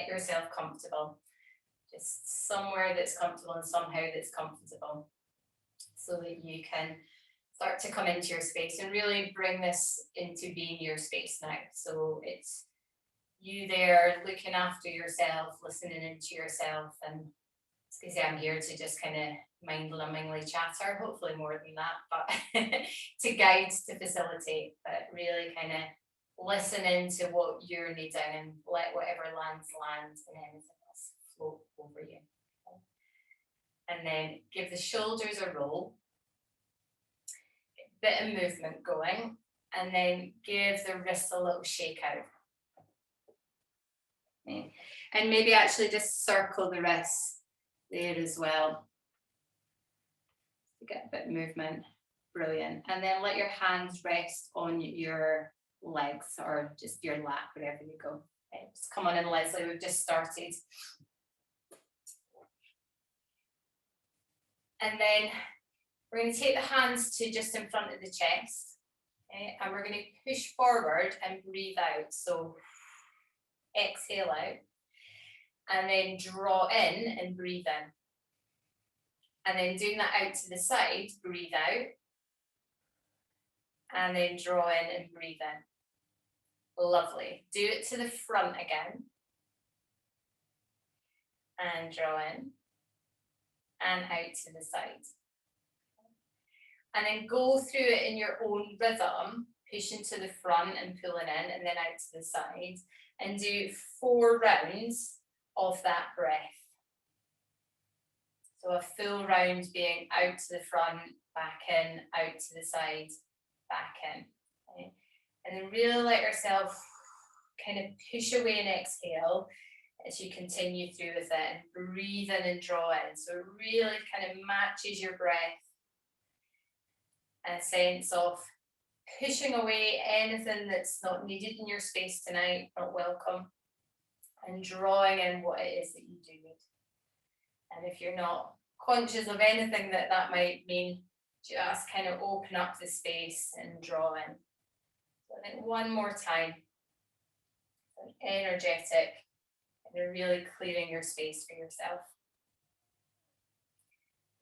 yourself comfortable. Just somewhere that's comfortable and somehow that's comfortable, so that you can start to come into your space and really bring this into being your space now. So it's you there looking after yourself, listening into yourself. And it's because I'm here to just kind of mind-numbingly chatter, hopefully more than that, but to guide, to facilitate, but really kind of listen into what you're needing and let whatever lands land and anything else float over you. And then give the shoulders a roll, bit of movement going, and then give the wrists a little shake out. Okay. And maybe actually just circle the wrists there as well. Get a bit of movement. Brilliant. And then let your hands rest on your legs or just your lap, wherever you go. Okay. Just come on in, Leslie, we've just started. And then we're going to take the hands to just in front of the chest. Okay, and we're going to push forward and breathe out. So exhale out. And then draw in and breathe in. And then doing that out to the side, breathe out. And then draw in and breathe in. Lovely. Do it to the front again. And draw in. And out to the side. And then go through it in your own rhythm, pushing to the front and pulling in, and then out to the side. And do 4 rounds of that breath. So a full round being out to the front, back in, out to the side, back in. Okay. And then really let yourself kind of push away and exhale as you continue through with it, and breathe in and draw in. So it really kind of matches your breath. And a sense of pushing away anything that's not needed in your space tonight, not welcome, and drawing in what it is that you do need. And if you're not conscious of anything that might mean, just kind of open up the space and draw in. So I think one more time, energetic, and you're really clearing your space for yourself.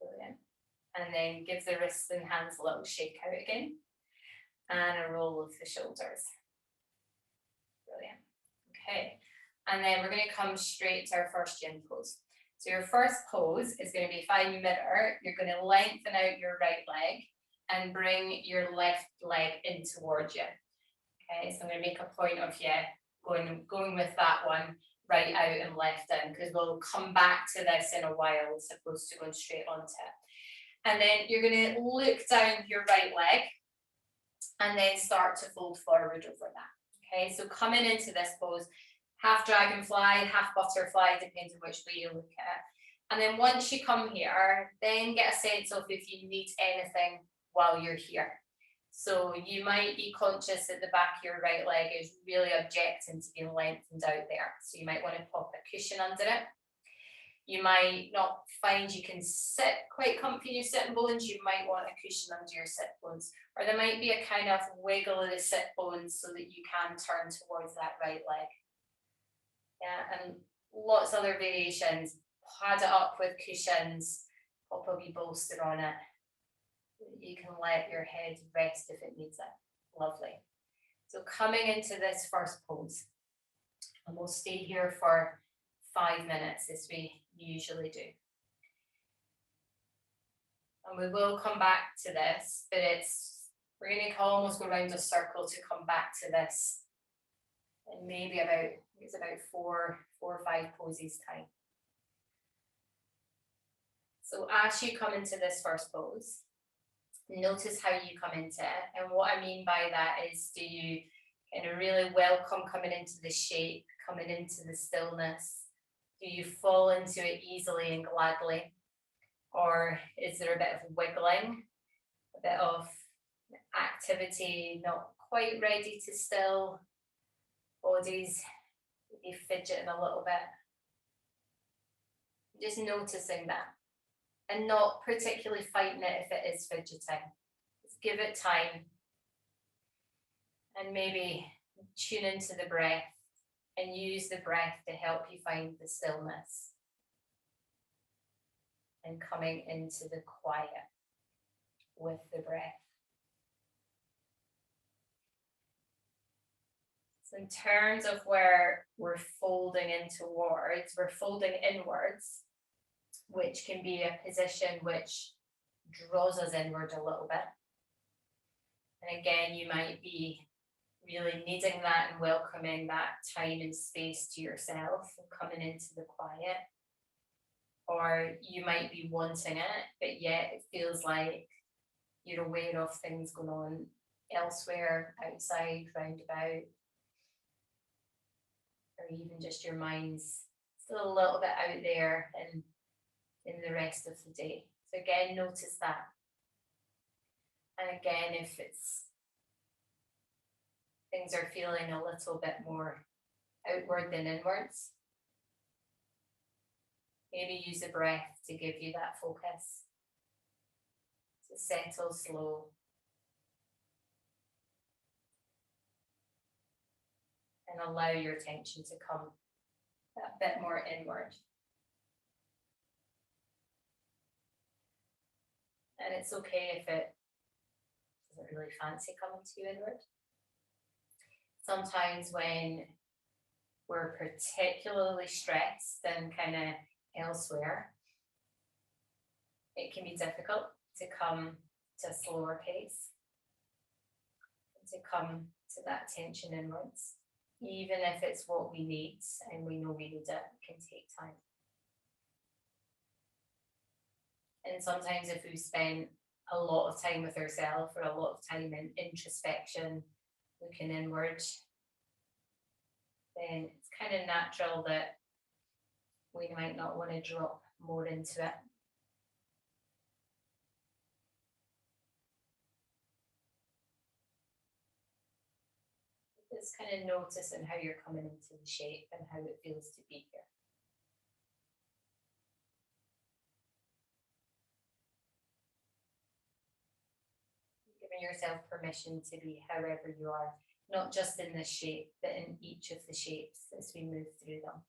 Brilliant. And then give the wrists and hands a little shake out again. And a roll of the shoulders. Brilliant. Okay. And then we're going to come straight to our first yin pose. So your first pose is going to be, if I mirror, you're going to lengthen out your right leg and bring your left leg in towards you. Okay, so I'm going to make a point of going with that one right out and left in, because we'll come back to this in a while as opposed to going straight onto it. And then you're going to look down your right leg and then start to fold forward over that. Okay, so coming into this pose, half dragonfly, half butterfly, depends on which way you look at it. And then once you come here, then get a sense of if you need anything while you're here. So you might be conscious that the back of your right leg is really objecting to being lengthened out there. So you might want to pop a cushion under it. You might not find you can sit quite comfy in your sitting bones. You might want a cushion under your sit bones. Or there might be a kind of wiggle of the sit bones so that you can turn towards that right leg. Yeah, and lots of other variations. Pad it up with cushions, pop a wee bolster on it. You can let your head rest if it needs it. Lovely. So coming into this first pose, and we'll stay here for 5 minutes as we usually do. And we will come back to this, but we're going to almost go around a circle to come back to this. And maybe it's about four or five poses time. So as you come into this first pose, notice how you come into it. And what I mean by that is, do you kind of really welcome coming into the shape, coming into the stillness? Do you fall into it easily and gladly? Or is there a bit of wiggling, a bit of activity, not quite ready to still? Bodies maybe fidgeting a little bit. Just noticing that. And not particularly fighting it if it is fidgeting. Just give it time. And maybe tune into the breath. and use the breath to help you find the stillness and coming into the quiet with the breath. So in terms of where we're folding in towards, we're folding inwards, which can be a position which draws us inward a little bit. And again, you might be really needing that and welcoming that time and space to yourself and coming into the quiet. Or you might be wanting it, but yet it feels like you're aware of things going on elsewhere, outside, round about, or even just your mind's still a little bit out there and in the rest of the day. So again, notice that. And again, if it's things are feeling a little bit more outward than inwards, maybe use the breath to give you that focus, to settle slow. And allow your attention to come that bit more inward. And it's okay if it doesn't really fancy coming to you inward. Sometimes when we're particularly stressed and kind of elsewhere, it can be difficult to come to a slower pace, to come to that attention inwards. Even if it's what we need and we know we need it, it can take time. And sometimes if we spend a lot of time with ourselves or a lot of time in introspection, looking inward, then it's kind of natural that we might not want to drop more into it. Just kind of noticing how you're coming into the shape and how it feels to be here. Giving yourself permission to be however you are, not just in this shape, but in each of the shapes as we move through them.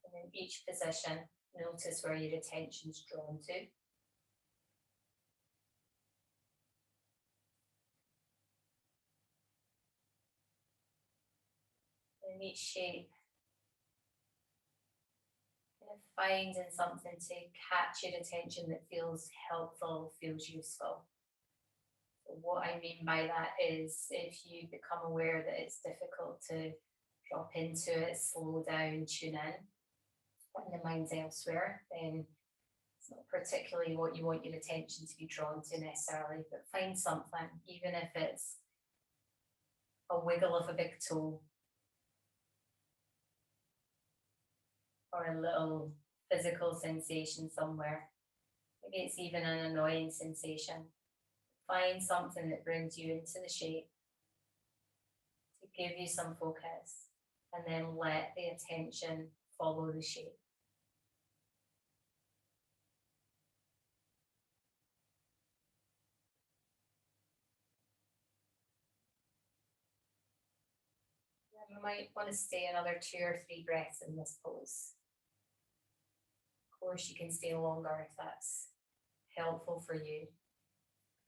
And in each position, notice where your attention's drawn to. In each shape, kind of finding something to catch your attention that feels helpful, feels useful. So what I mean by that is if you become aware that it's difficult to drop into it, slow down, tune in, when the mind's elsewhere, then it's not particularly what you want your attention to be drawn to necessarily, but find something, even if it's a wiggle of a big toe or a little physical sensation somewhere. Maybe it's even an annoying sensation. Find something that brings you into the shape to give you some focus, and then let the attention follow the shape. And we might want to stay another 2 or 3 breaths in this pose. Of course, you can stay longer if that's helpful for you,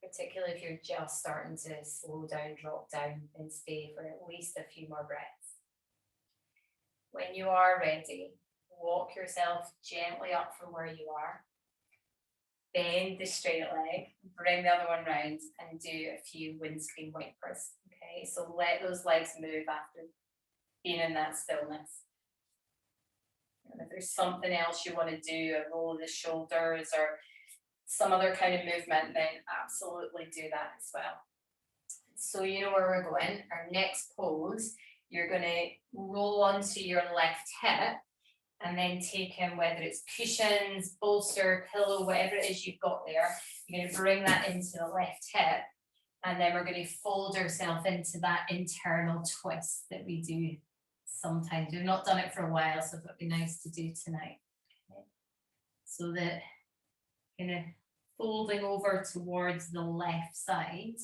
particularly if you're just starting to slow down, drop down, and stay for at least a few more breaths. When you are ready, walk yourself gently up from where you are. Bend the straight leg, bring the other one round, and do a few windscreen wipers. Okay, so let those legs move after being in that stillness. And if there's something else you want to do, a roll of the shoulders or some other kind of movement, then absolutely do that as well. So you know where we're going. Our next pose, you're going to roll onto your left hip and then take in, whether it's cushions, bolster, pillow, whatever it is you've got there, you're going to bring that into the left hip, and then we're going to fold ourselves into that internal twist that we do sometimes. We've not done it for a while, so it would be nice to do tonight. Okay. So that kind of folding over towards the left side.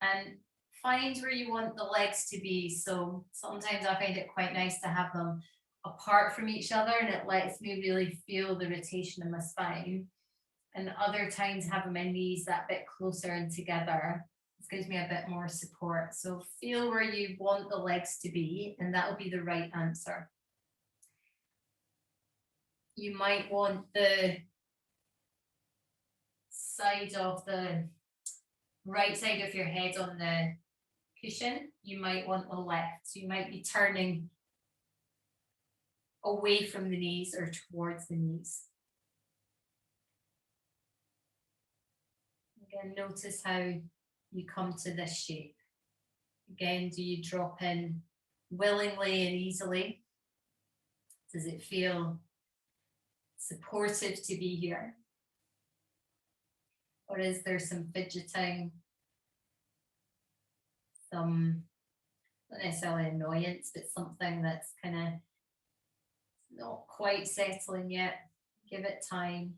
And find where you want the legs to be. So sometimes I find it quite nice to have them apart from each other, and it lets me really feel the rotation in my spine. And other times have my knees that bit closer and together. This gives me a bit more support. So feel where you want the legs to be, and that will be the right answer. You might want the side of the right side of your head on the cushion. You might want the left. So you might be turning away from the knees or towards the knees. Again, notice how you come to this shape. Again, do you drop in willingly and easily? Does it feel supportive to be here? Or is there some fidgeting, some, not necessarily annoyance, but something that's kind of not quite settling yet? Give it time.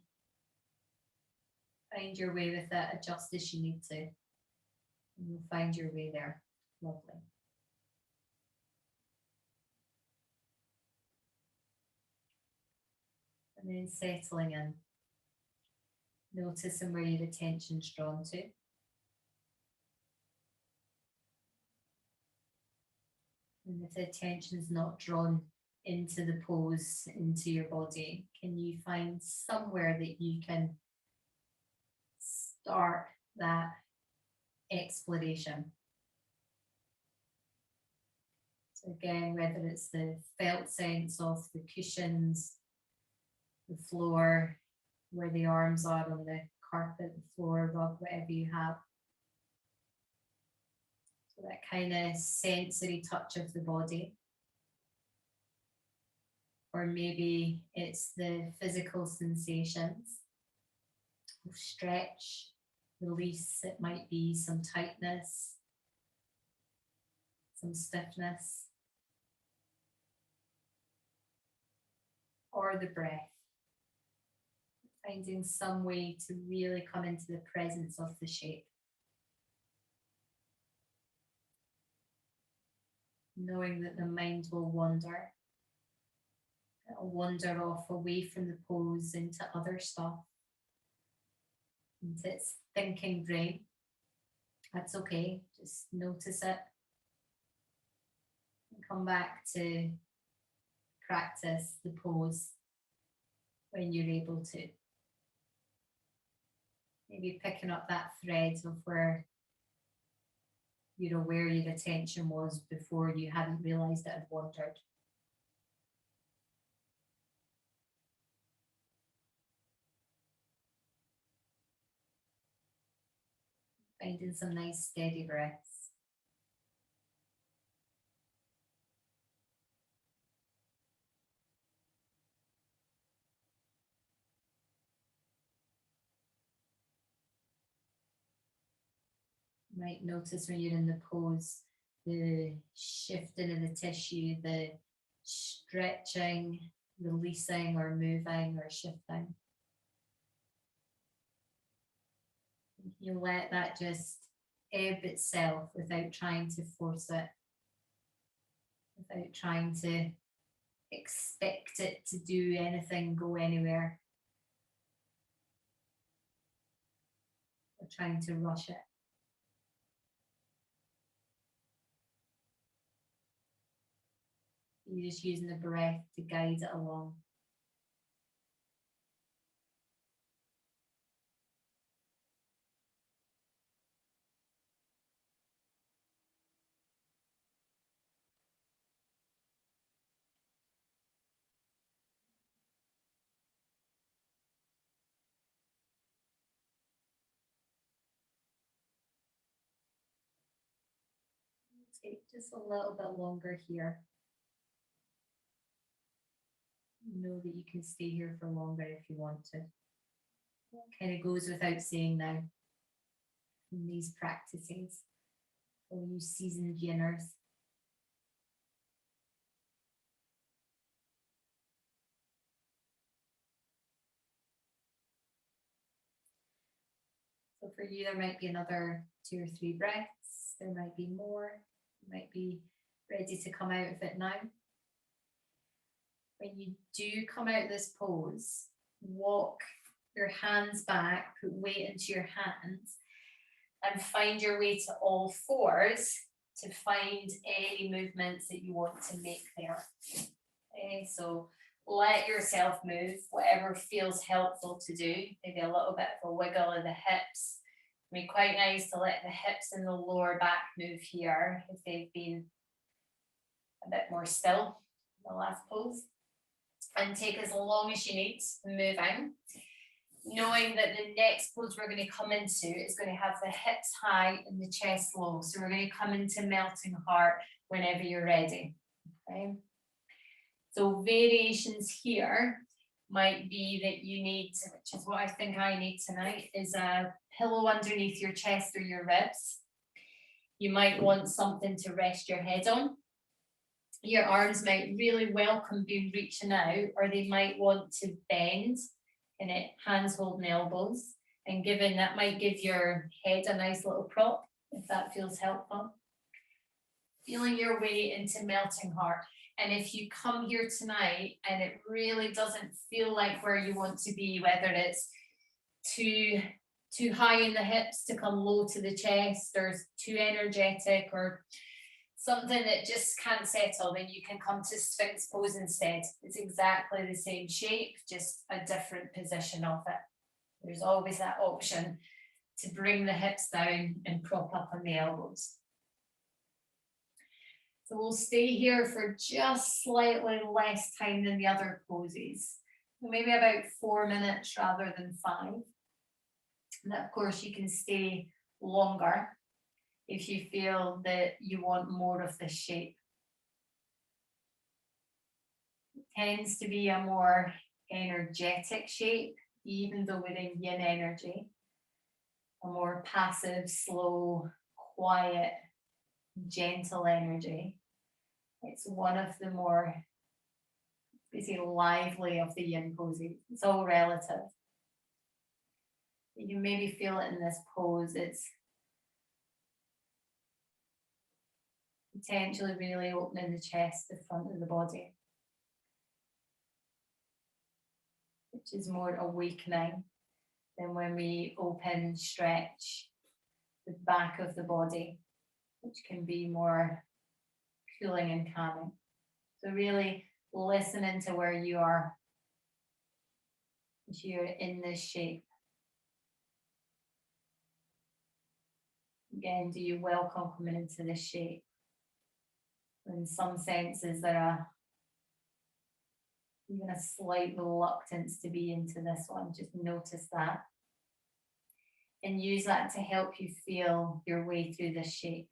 Find your way with it, adjust as you need to. And you'll find your way there. Lovely. And then settling in. Noticing where your attention's drawn to. And if the attention's not drawn into the pose, into your body, can you find somewhere that you can start that exploration? So again, whether it's the felt sense of the cushions, the floor, where the arms are on the carpet, the floor, rug, whatever you have. So that kind of sensory touch of the body. Or maybe it's the physical sensations of stretch, release. It might be some tightness, some stiffness, or the breath. Finding some way to really come into the presence of the shape. Knowing that the mind will wander. It'll wander off away from the pose into other stuff, into its thinking brain. That's okay, just notice it. And come back to practice the pose when you're able to. Maybe picking up that thread of where you're aware your attention was before you hadn't realised it had wandered. Finding some nice steady breaths. You might notice when you're in the pose, the shifting of the tissue, the stretching, releasing or moving or shifting. You let that just ebb itself without trying to force it, without trying to expect it to do anything, go anywhere, or trying to rush it. You're just using the breath to guide it along. Take just a little bit longer here. Know that you can stay here for longer if you want to. Kind of goes without saying now in these practices for you seasoned beginners. So for you, there might be another 2 or 3 breaths. There might be more. You might be ready to come out of it now. When you do come out of this pose, walk your hands back, put weight into your hands, and find your way to all fours to find any movements that you want to make there. Okay, so let yourself move, whatever feels helpful to do. Maybe a little bit of a wiggle of the hips. It'd be quite nice to let the hips and the lower back move here if they've been a bit more still in the last pose. And take as long as you need moving, knowing that the next pose we're going to come into is going to have the hips high and the chest low. So we're going to come into melting heart whenever you're ready. Okay. So variations here might be that you need, which is what I think I need tonight, is a pillow underneath your chest or your ribs. You might want something to rest your head on. Your arms might really welcome being reaching out, or they might want to bend, and it hands holding elbows, and given that might give your head a nice little prop, if that feels helpful. Feeling your way into melting heart. And if you come here tonight and it really doesn't feel like where you want to be, whether it's too high in the hips to come low to the chest, or too energetic, or something that just can't settle, then you can come to Sphinx pose instead. It's exactly the same shape, just a different position of it. There's always that option to bring the hips down and prop up on the elbows. So we'll stay here for just slightly less time than the other poses. Maybe about 4 minutes rather than 5. And of course you can stay longer if you feel that you want more of this shape. It tends to be a more energetic shape, even though we're in yin energy. A more passive, slow, quiet, gentle energy. It's one of the more, lively of the yin poses. It's all relative. You can maybe feel it in this pose. It's potentially really opening the chest, the front of the body, which is more awakening than when we open, stretch the back of the body, which can be more cooling and calming. So really listening to where you are as you're in this shape. Again, do you welcome coming into this shape? In some senses, there are even a slight reluctance to be into this one. Just notice that. And use that to help you feel your way through this shape.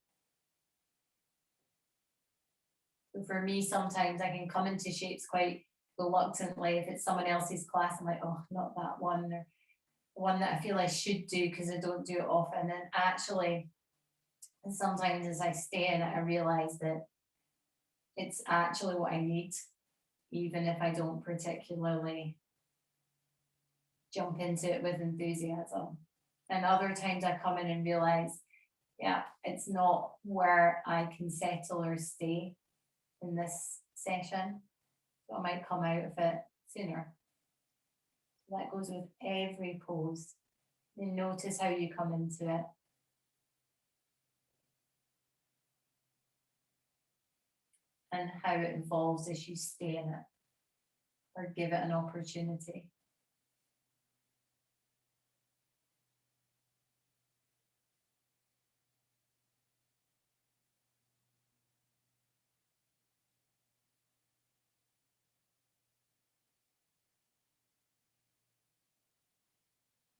So for me, sometimes I can come into shapes quite reluctantly. If it's someone else's class, I'm like, oh, not that one, or one that I feel I should do because I don't do it often. And actually, sometimes as I stay in it, I realize that it's actually what I need, even if I don't particularly jump into it with enthusiasm. And other times I come in and realize, yeah, it's not where I can settle or stay in this session. So I might come out of it sooner. So that goes with every pose. And notice how you come into it. And how it evolves as you stay in it, or give it an opportunity.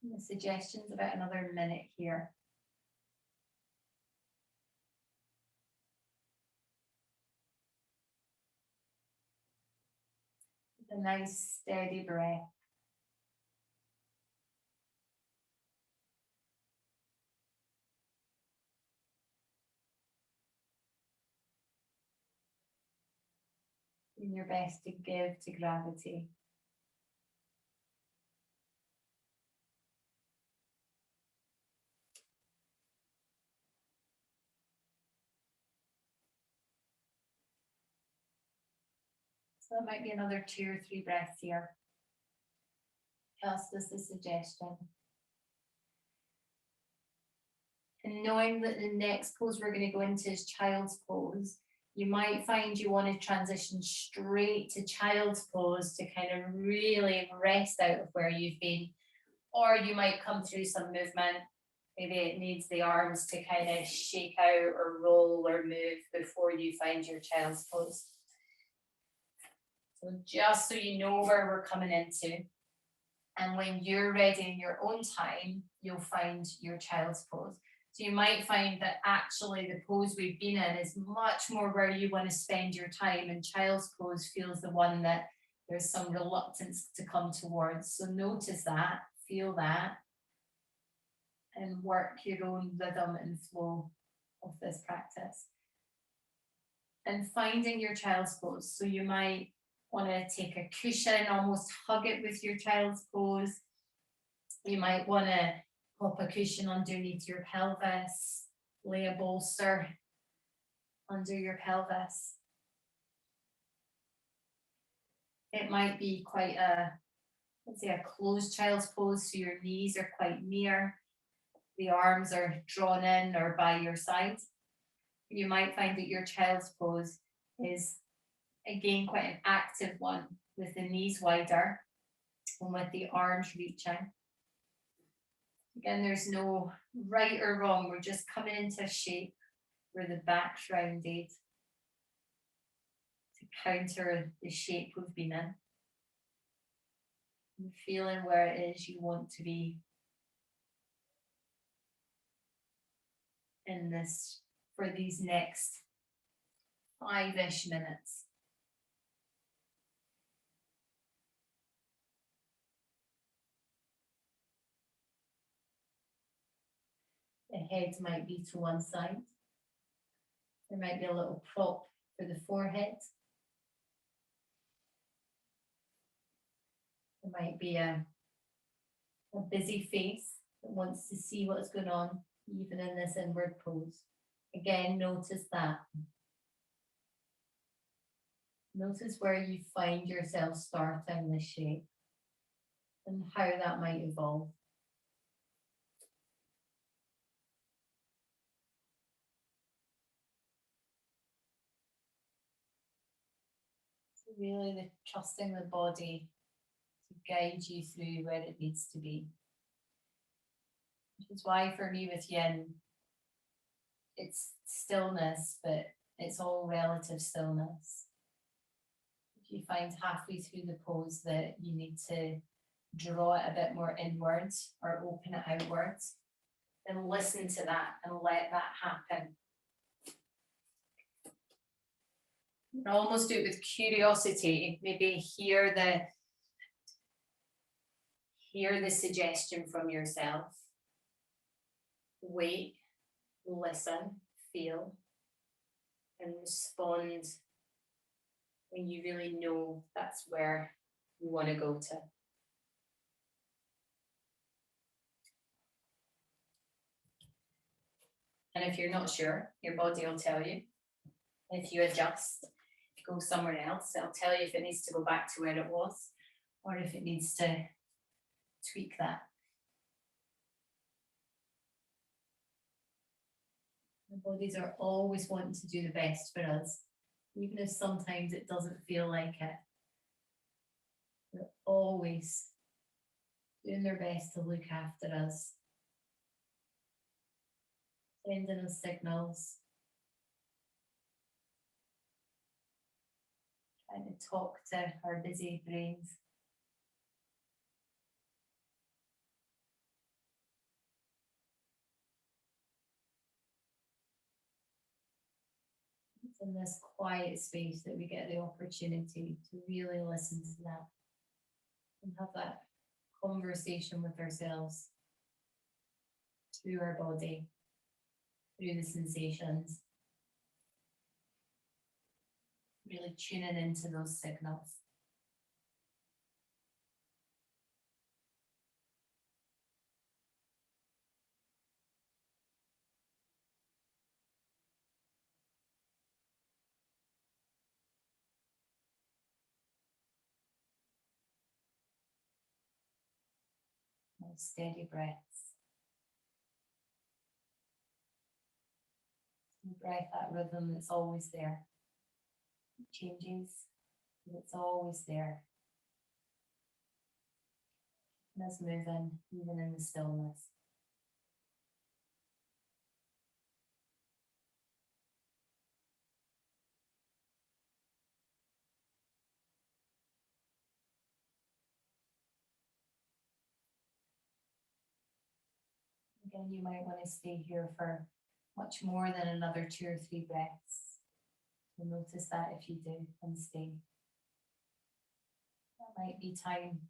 And the suggestions about another minute here. A nice steady breath. Doing your best to give to gravity. So that might be another 2 or 3 breaths here. That's just a suggestion. And knowing that the next pose we're going to go into is child's pose, you might find you want to transition straight to child's pose to kind of really rest out of where you've been. Or you might come through some movement. Maybe it needs the arms to kind of shake out or roll or move before you find your child's pose. So just so you know where we're coming into. And when you're ready in your own time, you'll find your child's pose. So you might find that actually the pose we've been in is much more where you want to spend your time, and child's pose feels the one that there's some reluctance to come towards. So notice that, feel that, and work your own rhythm and flow of this practice. And finding your child's pose. So you might want to take a cushion, almost hug it with your child's pose. You might want to pop a cushion underneath your pelvis, lay a bolster under your pelvis. It might be quite let's say a closed child's pose, so your knees are quite near, the arms are drawn in or by your side. You might find that your child's pose is, again, quite an active one, with the knees wider and with the arms reaching. Again, there's no right or wrong. We're just coming into a shape where the back's rounded to counter the shape we've been in. And feeling where it is you want to be in this for these next 5-ish minutes. The head might be to one side. There might be a little prop for the forehead. There might be a busy face that wants to see what's going on, even in this inward pose. Again, notice that. Notice where you find yourself starting this shape and how that might evolve. So really trusting the body to guide you through where it needs to be. Which is why for me with yin, it's stillness, but it's all relative stillness. If you find halfway through the pose that you need to draw it a bit more inwards or open it outwards, then listen to that and let that happen. Almost do it with curiosity. Maybe hear the suggestion from yourself. Wait, listen, feel, and respond when you really know that's where you want to go to. And if you're not sure, your body will tell you. If you adjust, go somewhere else, it'll tell you if it needs to go back to where it was or if it needs to tweak that. Our bodies are always wanting to do the best for us, even if sometimes it doesn't feel like it. They're always doing their best to look after us, sending us signals, trying to talk to our busy brains. It's in this quiet space that we get the opportunity to really listen to that and have that conversation with ourselves through our body, through the sensations, really tuning into those signals. steady breaths. The breath, that rhythm that's always there. It changes, but it's always there. And it's moving, even in the stillness. Again, you might want to stay here for much more than another 2 or 3 breaths. You'll notice that if you do, and stay. That might be time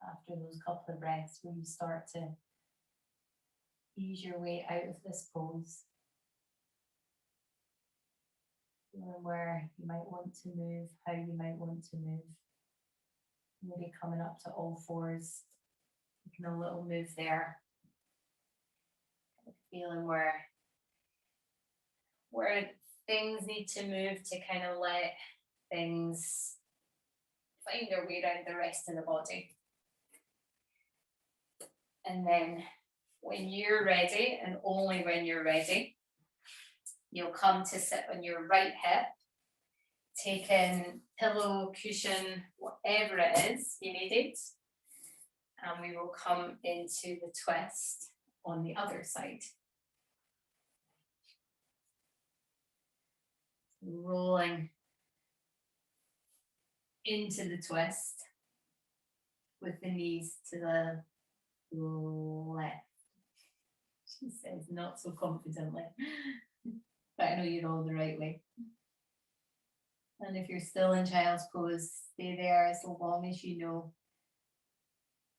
after those couple of breaths where you start to ease your way out of this pose. Feeling where you might want to move, how you might want to move. Maybe coming up to all fours, making a little move there. Feeling where things need to move to kind of let things find their way around the rest of the body. And then when you're ready, and only when you're ready, you'll come to sit on your right hip, taking pillow, cushion, whatever it is you needed. And we will come into the twist on the other side. Rolling into the twist with the knees to the left. She says not so confidently, but I know you're all the right way. And if you're still in child's pose, stay there as long as you know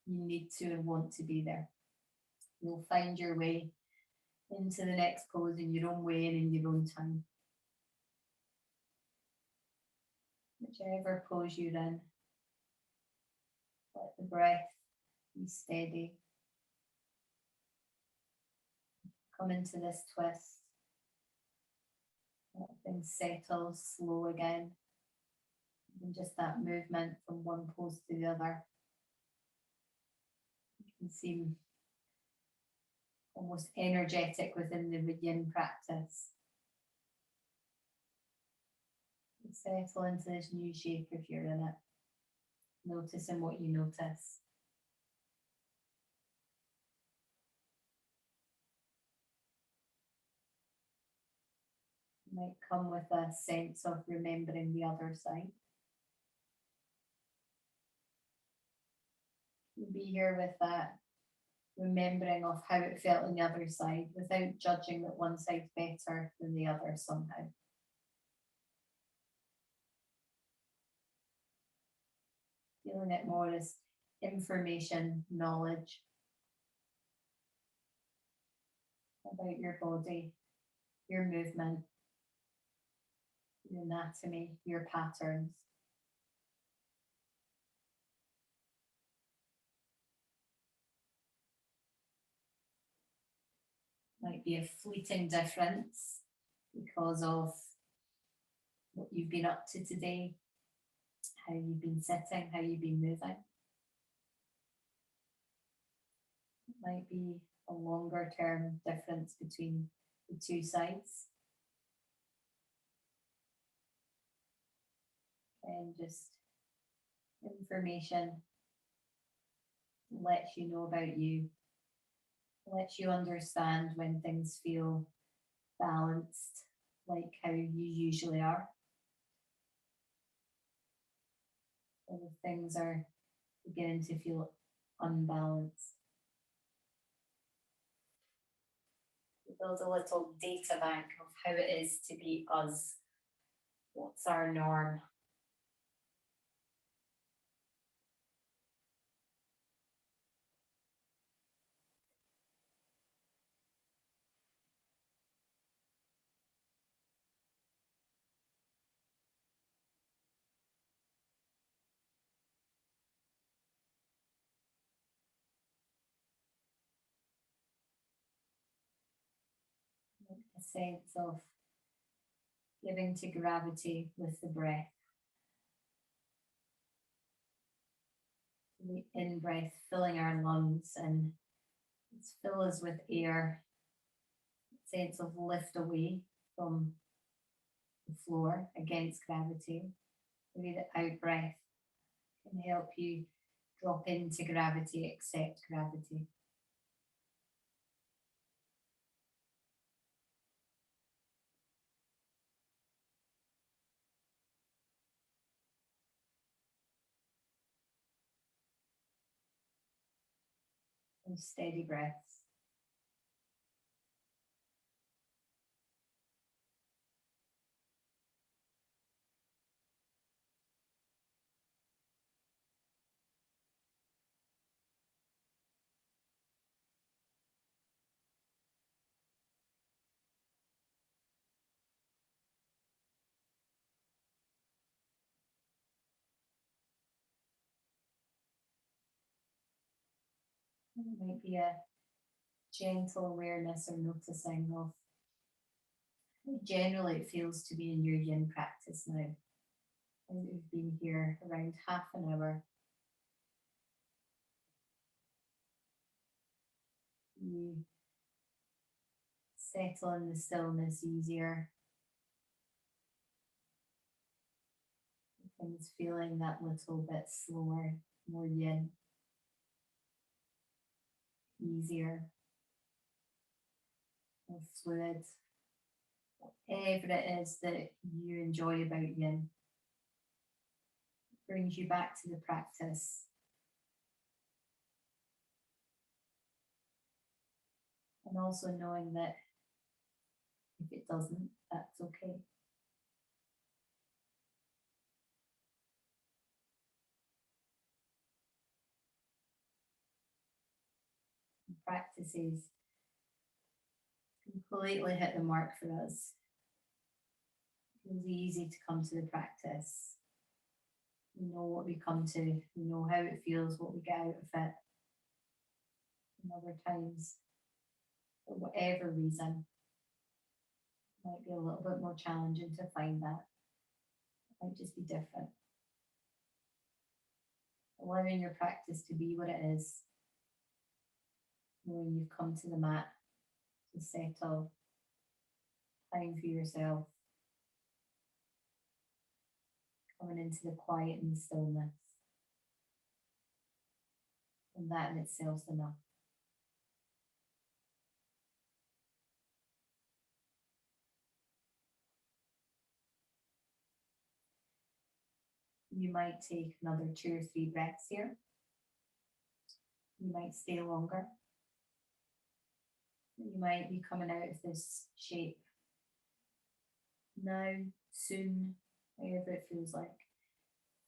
you need to and want to be there. You'll find your way into the next pose in your own way and in your own time. Whichever pose you're in, let the breath be steady. Come into this twist. Let things settle slow again. And just that movement from one pose to the other. You can seem almost energetic within the yin practice. Settle into this new shape if you're in it. Noticing what you notice. Might come with a sense of remembering the other side. You'll be here with that remembering of how it felt on the other side without judging that one side's better than the other somehow. Feeling it more as information, knowledge about your body, your movement, your anatomy, your patterns. Might be a fleeting difference because of what you've been up to today, how you've been sitting, how you've been moving. It might be a longer term difference between the two sides. And just information lets you know about you, lets you understand when things feel balanced, like how you usually are. Whether things are beginning to feel unbalanced. We build a little data bank of how it is to be us. What's our norm? A sense of giving to gravity with the breath. The in breath filling our lungs and let's fill us with air, sense of lift away from the floor against gravity. Maybe the out breath can help you drop into gravity, accept gravity. And steady breaths. It might be a gentle awareness or noticing of how generally it feels to be in your yin practice now. And we've been here around half an hour. You settle in the stillness easier. Things feeling that little bit slower, more yin, easier, more fluid. Whatever it is that you enjoy about yin brings you back to the practice. And also knowing that if it doesn't, that's okay. Practices completely hit the mark for us. It was easy to come to the practice. We know what we come to, we know how it feels, what we get out of it. And other times, for whatever reason, it might be a little bit more challenging to find that. It might just be different. Allowing your practice to be what it is, knowing you've come to the mat to settle, time for yourself, coming into the quiet and the stillness. And that in itself is enough. You might take another 2 or 3 breaths here. You might stay longer. You might be coming out of this shape now, soon, whatever it feels like.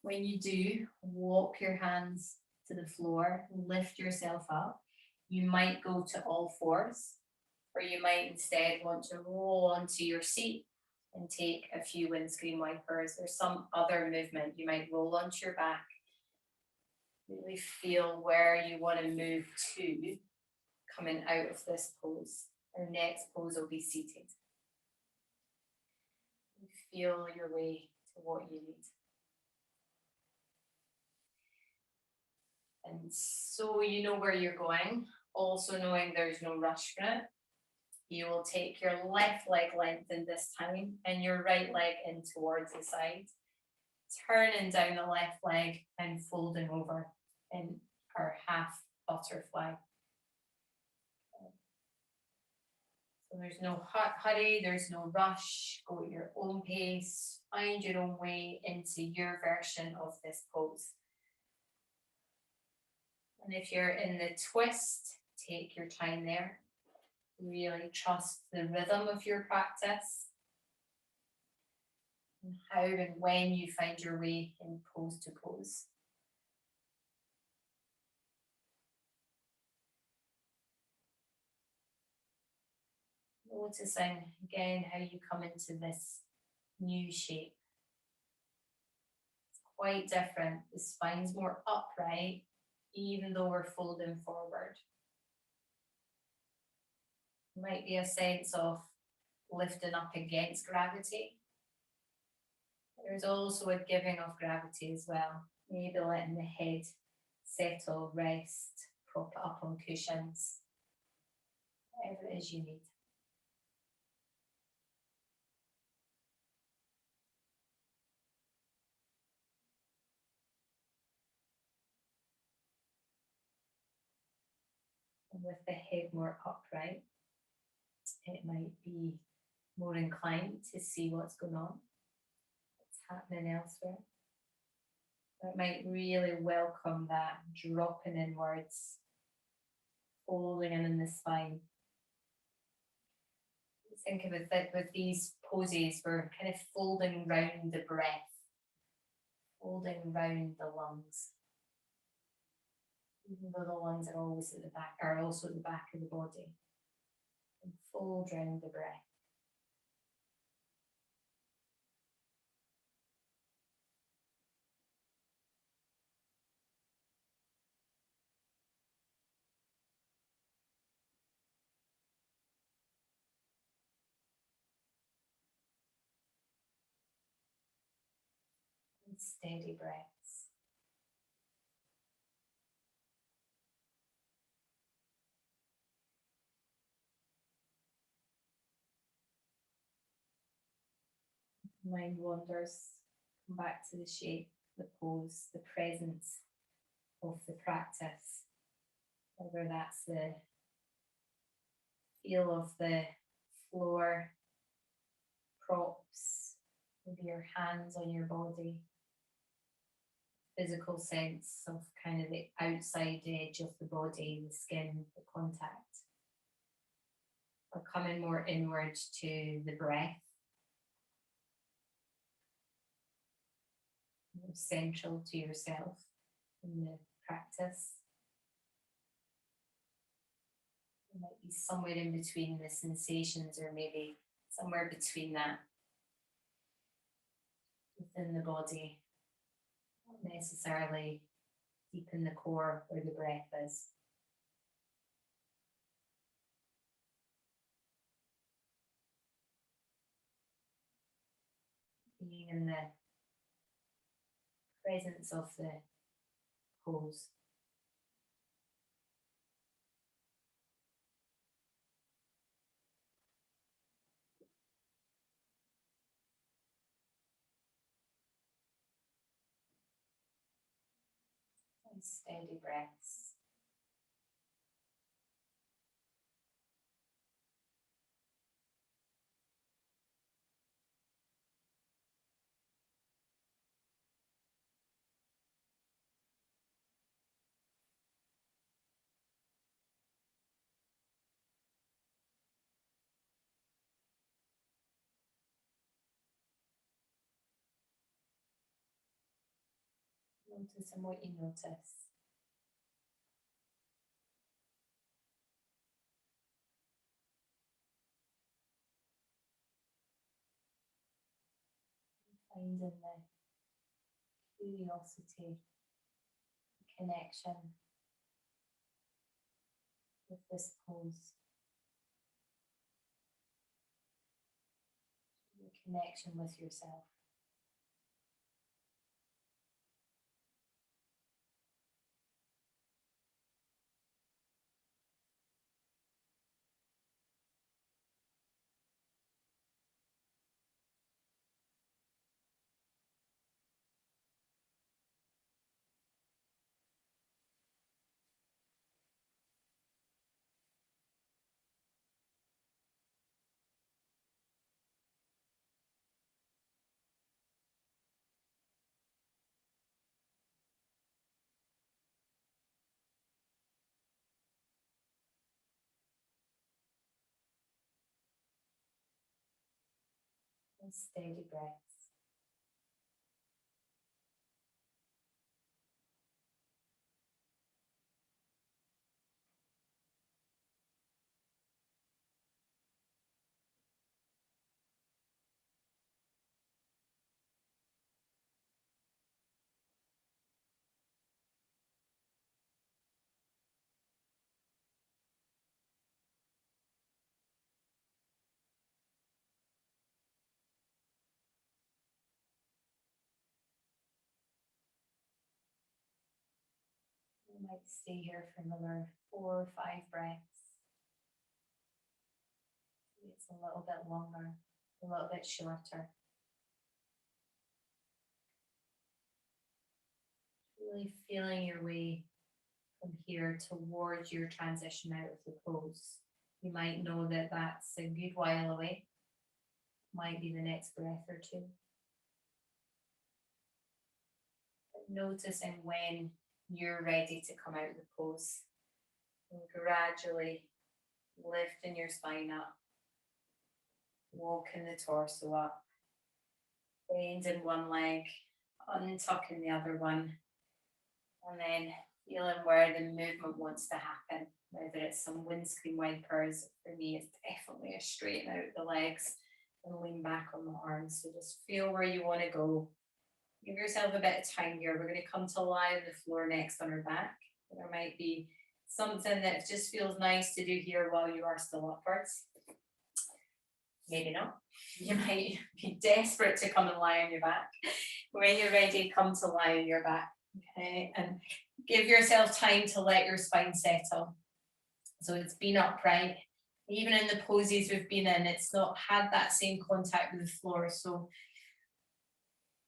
When you do, walk your hands to the floor, lift yourself up. You might go to all fours, or you might instead want to roll onto your seat and take a few windscreen wipers or some other movement. You might roll onto your back. Really feel where you want to move to coming out of this pose. Our next pose will be seated. Feel your way to what you need. And so you know where you're going, also knowing there's no rush for it. You will take your left leg lengthened this time and your right leg in towards the side. Turning down the left leg and folding over in our half butterfly. So there's no hurry, there's no rush. Go at your own pace, find your own way into your version of this pose. And if you're in the twist, take your time there. Really trust the rhythm of your practice and how and when you find your way in pose to pose. Noticing again how you come into this new shape. It's quite different. The spine's more upright, even though we're folding forward. Might be a sense of lifting up against gravity. There's also a giving of gravity as well. Maybe letting the head settle, rest, prop it up on cushions, whatever it is you need. And with the head more upright, it might be more inclined to see what's going on, what's happening elsewhere. It might really welcome that dropping inwards, folding in the spine. Think of it that with these poses, we're kind of folding round the breath, folding round the lungs. Even though the lungs are always at the back, are also at the back of the body. And fold round the breath. And steady breaths. Mind wanders, come back to the shape, the pose, the presence of the practice. Whether that's the feel of the floor, props, maybe your hands on your body, physical sense of kind of the outside edge of the body, the skin, the contact. Or coming more inward to the breath, more central to yourself in the practice. It might be somewhere in between the sensations, or maybe somewhere between that within the body, not necessarily deep in the core where the breath is. Being in the presence of the pose. And steady breaths. Noticing what you notice. Finding the curiosity, connection with this pose. The connection with yourself. And steady breaths. You might stay here for another 4 or 5 breaths. It's a little bit longer, a little bit shorter. Really feeling your way from here towards your transition out of the pose. You might know that that's a good while away. Might be the next breath or two. But noticing when you're ready to come out of the pose. And gradually lifting your spine up. Walking the torso up. Bending one leg, untucking the other one. And then feeling where the movement wants to happen, whether it's some windscreen wipers. For me, it's definitely a straighten out the legs and lean back on the arms. So just feel where you want to go. Give yourself a bit of time here. We're going to come to lie on the floor next on our back. There might be something that just feels nice to do here while you are still upwards. Maybe not. You might be desperate to come and lie on your back. When you're ready, come to lie on your back. Okay, and give yourself time to let your spine settle. So it's been upright. Even in the poses we've been in, it's not had that same contact with the floor. So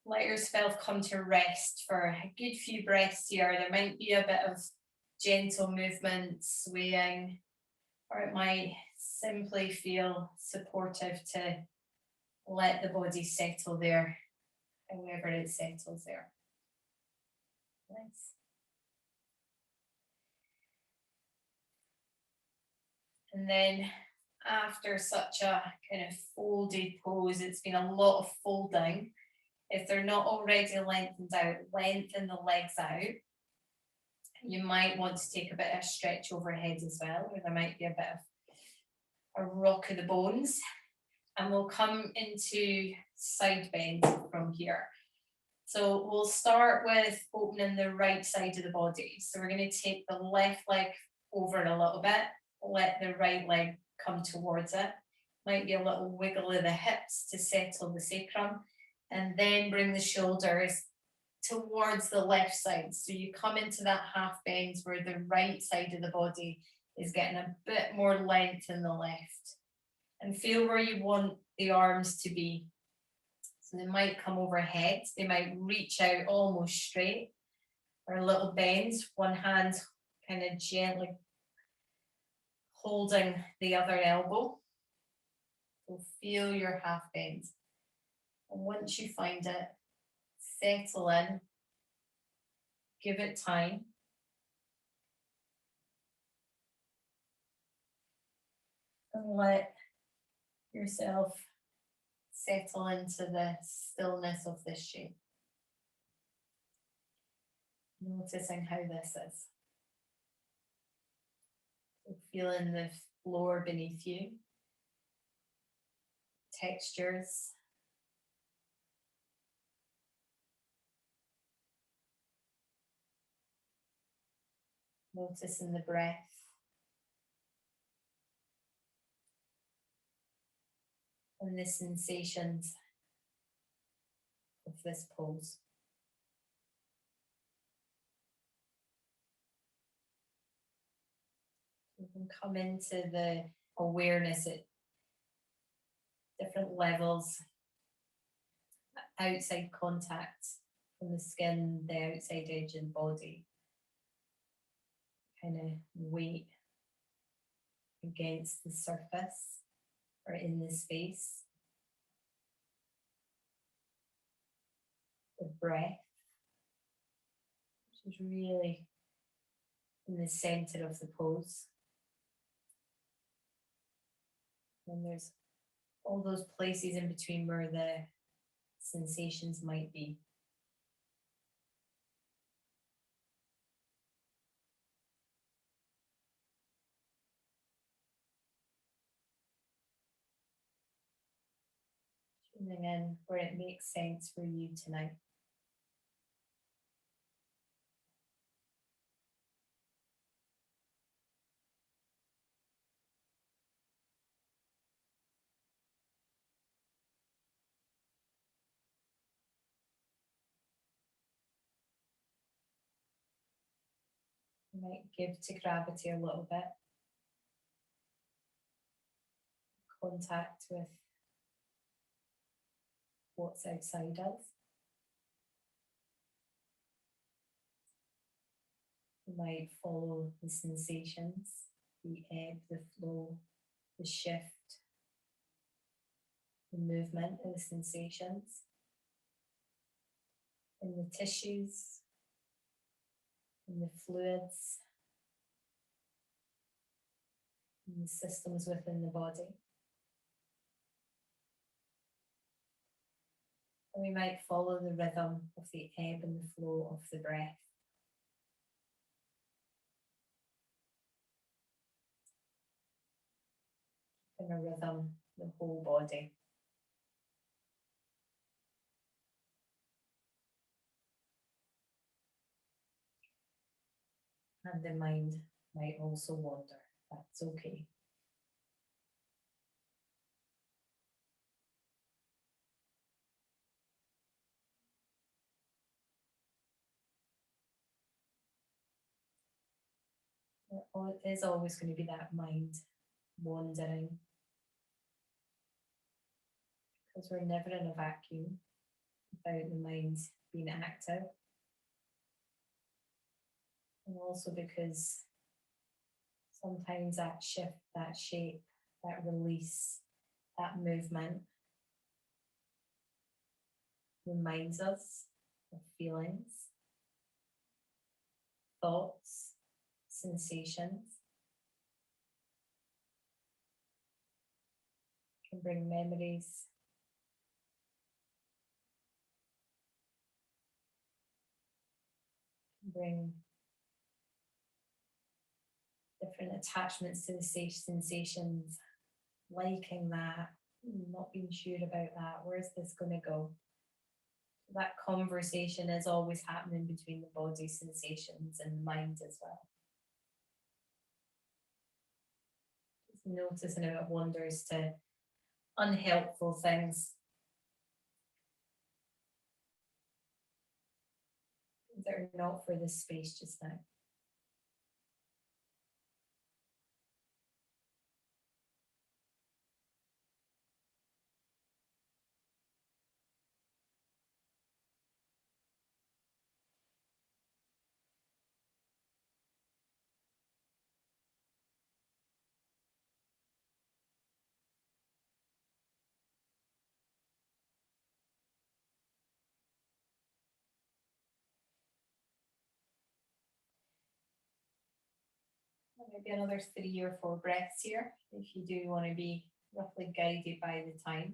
let yourself come to rest for a good few breaths here. There might be a bit of gentle movement, swaying, or it might simply feel supportive to let the body settle there, however it settles there. Nice. And then after such a kind of folded pose, it's been a lot of folding. If they're not already lengthened out, lengthen the legs out. You might want to take a bit of a stretch overhead as well, where there might be a bit of a rock of the bones. And we'll come into side bend from here. So we'll start with opening the right side of the body. So we're going to take the left leg over a little bit, let the right leg come towards it. Might be a little wiggle of the hips to settle the sacrum, and then bring the shoulders towards the left side. So you come into that half bend where the right side of the body is getting a bit more length in the left. And feel where you want the arms to be. So they might come overhead, they might reach out almost straight, or a little bend, one hand kind of gently holding the other elbow. So feel your half bend. And once you find it, settle in, give it time. And let yourself settle into the stillness of this shape. Noticing how this is. So feeling the floor beneath you, textures. Noticing the breath. And the sensations of this pose. You can come into the awareness at different levels, outside contact from the skin, the outside edge and body. Kind of weight against the surface or in the space. The breath, which is really in the center of the pose. And there's all those places in between where the sensations might be. Tuning in where it makes sense for you tonight. You might give to gravity a little bit. Contact with what's outside us. You might follow the sensations, the ebb, the flow, the shift, the movement of the sensations in the tissues, in the fluids, in the systems within the body. And we might follow the rhythm of the ebb and the flow of the breath. In a rhythm, the whole body. And the mind might also wander. That's okay. There is always going to be that mind wandering, because we're never in a vacuum without the mind being active. And also because sometimes that shift, that shape, that release, that movement reminds us of feelings, thoughts, sensations. Can bring memories. Can bring different attachments to the sensations, liking that, not being sure about that, where's this going to go? That conversation is always happening between the body sensations and the mind as well. Just noticing how it wanders to unhelpful things that are not for this space just now. Maybe another 3 or 4 breaths here, if you do want to be roughly guided by the time.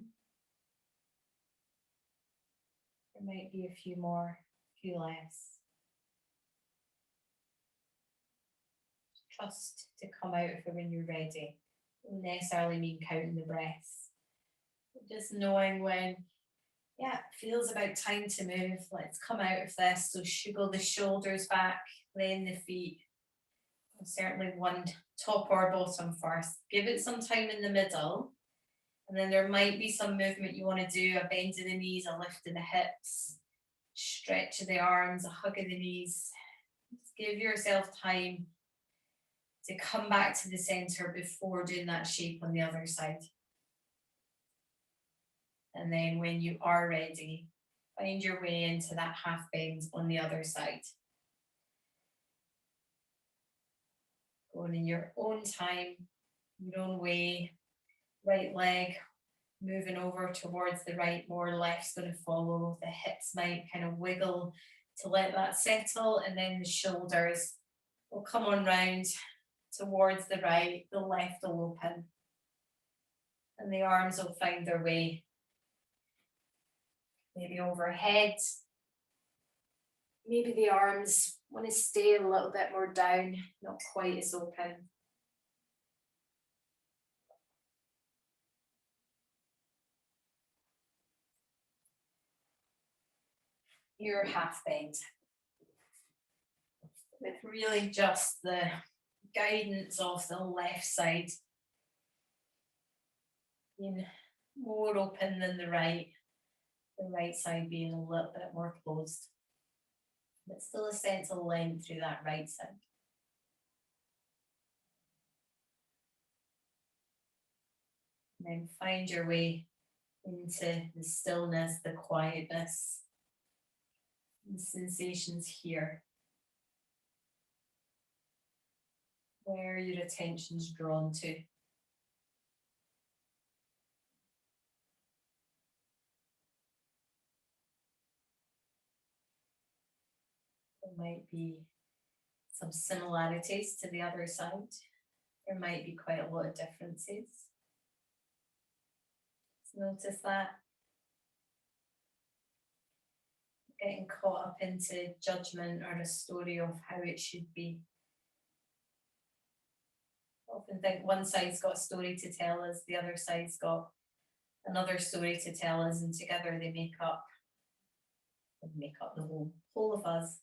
There might be a few more, a few less. Trust to come out of it when you're ready. Doesn't necessarily mean counting the breaths. Just knowing when, yeah, it feels about time to move. Let's come out of this. So go the shoulders back, then the feet. Certainly one top or bottom first. Give it some time in the middle. And then there might be some movement you want to do, a bend of the knees, a lift of the hips, stretch of the arms, a hug of the knees. Just give yourself time to come back to the center before doing that shape on the other side. And then when you are ready, find your way into that half bend on the other side. Going in your own time, your own way. Right leg moving over towards the right, more left's going to follow. The hips might kind of wiggle to let that settle, and then the shoulders will come on round towards the right, the left will open, and the arms will find their way maybe overhead. Maybe the arms want to stay a little bit more down, not quite as open. Your half bend, with really just the guidance of the left side being more open than the right side being a little bit more closed, but still a sense of length through that right side. And then find your way into the stillness, the quietness, the sensations here, where your attention's drawn to. There might be some similarities to the other side. There might be quite a lot of differences. Just notice that. Getting caught up into judgment or a story of how it should be. I often think one side's got a story to tell us, the other side's got another story to tell us, and together they make up the whole of us.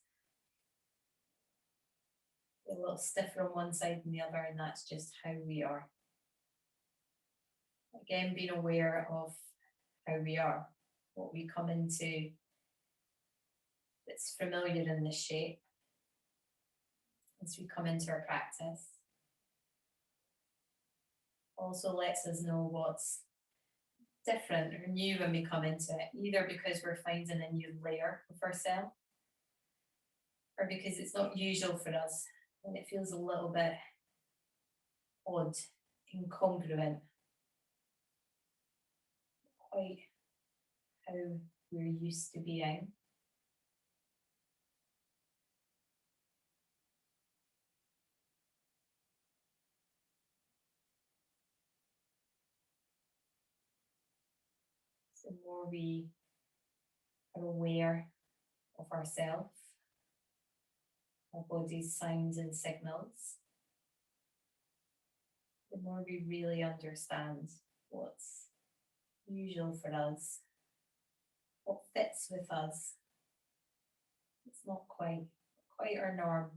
We're a little stiffer on one side than the other, and that's just how we are. Again, being aware of how we are, what we come into that's familiar in this shape as we come into our practice. Also lets us know what's different or new when we come into it, either because we're finding a new layer of ourselves, or because it's not usual for us and it feels a little bit odd, incongruent, quite how we're used to being. So the more we are aware of ourselves, our body's signs and signals, the more we really understand what's usual for us, what fits with us. It's not quite our norm.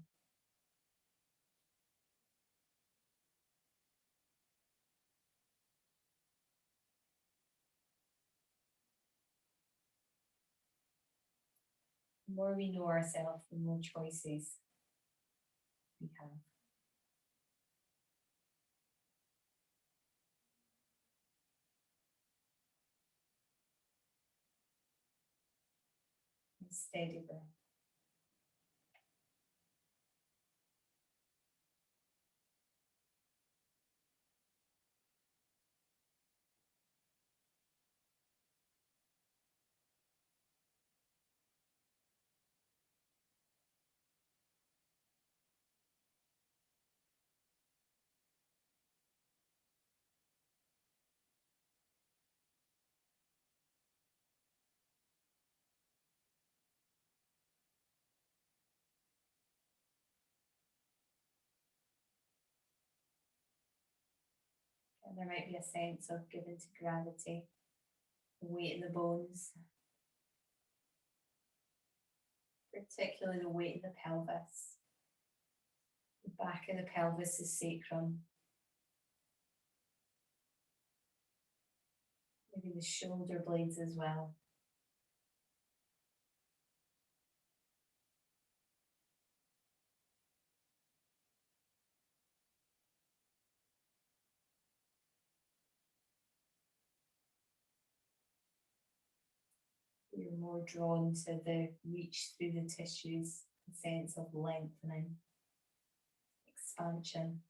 The more we know ourselves, the more choices we have. And steady breath. And there might be a sense of giving to gravity, the weight in the bones, particularly the weight in the pelvis. The back of the pelvis is sacrum. Maybe the shoulder blades as well. You're more drawn to the reach through the tissues, the sense of lengthening, expansion.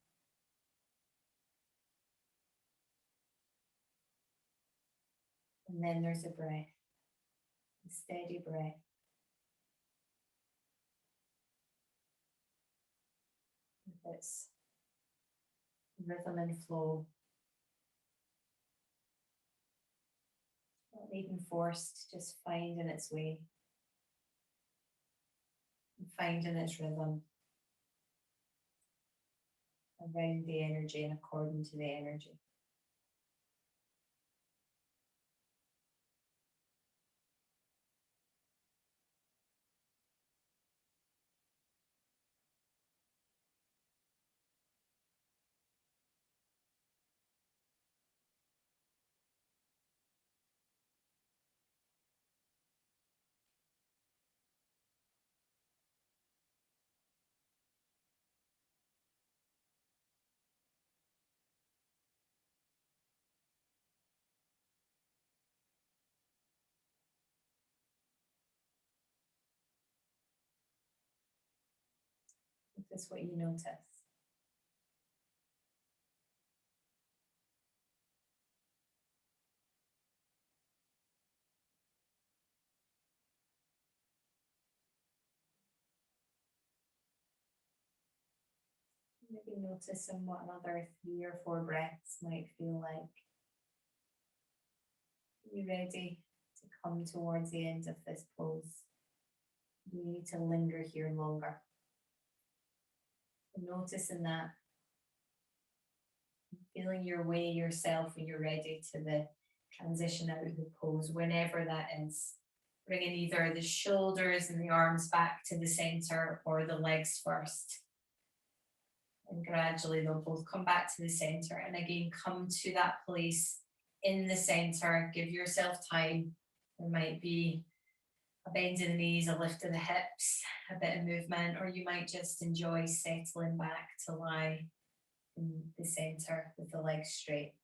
And then there's a breath, a steady breath. With its rhythm and flow. Not needing forced, just finding its way. And finding its rhythm around the energy and according to the energy. Notice what you notice. Maybe noticing what another 3 or 4 breaths might feel like. Are you ready to come towards the end of this pose? You need to linger here longer. Noticing that, feeling your way yourself when you're ready to the transition out of the pose, whenever that is. Bringing either the shoulders and the arms back to the center or the legs first. And gradually they'll both come back to the center. And again, come to that place in the center. Give yourself time. There might be a bend in the knees, a lift of the hips, a bit of movement, or you might just enjoy settling back to lie in the center with the legs straight.